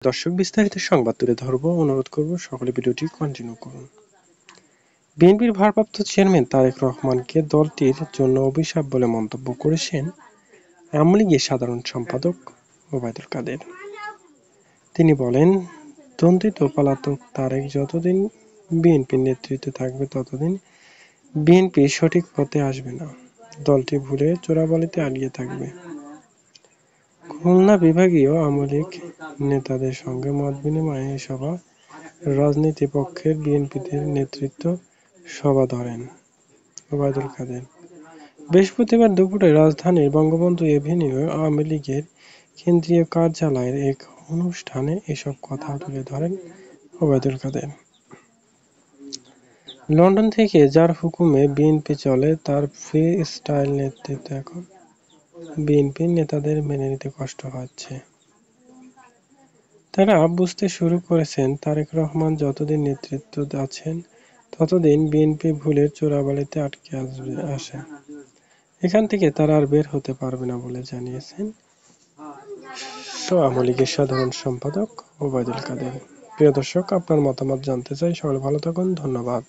দর্শক, বিস্তারিত সংবাদ তুলে ধরব, অনুরোধ করব সকলে ভিডিওটি কন্টিনিউ করুন। বিএনপির ভারপ্রাপ্ত চেয়ারম্যান তারেক রহমানকে দলটির জন্য অভিশাপ বলে মন্তব্য করেছেন আওয়ামী লীগের সাধারণ সম্পাদক ওবায়দুল কাদের। তিনি বলেন, দণ্ডিত পলাতক তারেক যতদিন বিএনপির নেতৃত্বে থাকবে ততদিন বিএনপি সঠিক পথে আসবে না, দলটি ভুলের চোরাবালিতে আটকে থাকবে। খুলনা বিভাগীয় আওয়ামী লীগ নেতাদের সঙ্গে মতবিনিময়ে এ সভা রাজনীতি পক্ষের বিএনপিদের নেতৃত্ব সভা ধরেন ওবায়দুল কাদের। বৃহস্পতিবার দুপুরে রাজধানীর বঙ্গবন্ধু এভিনিউয়ে আওয়ামী লীগের কেন্দ্রীয় কার্যালয়ের এক অনুষ্ঠানে এসব কথা তুলে ধরেন ওবায়দুল কাদের। লন্ডন থেকে যার হুকুমে বিএনপি চলে, তার ফ্রি স্টাইল নেতৃত্ব এখন বিএনপির নেতাদের মেনে নিতে কষ্ট হচ্ছে। তারা বুঝতে শুরু করেছেন, তারেক রহমান যতদিন নেতৃত্বে আছেন ততদিন বিএনপি ভুলের চোরাবালিতে আটকে আসে। এখান থেকে তারা আর বের হতে পারবে না বলে জানিয়েছেন আওয়ামী লীগের সাধারণ সম্পাদক ওবায়দুল কাদের। প্রিয় দর্শক, আপনার মতামত জানতে চাই। সকলে ভালো থাকুন, ধন্যবাদ।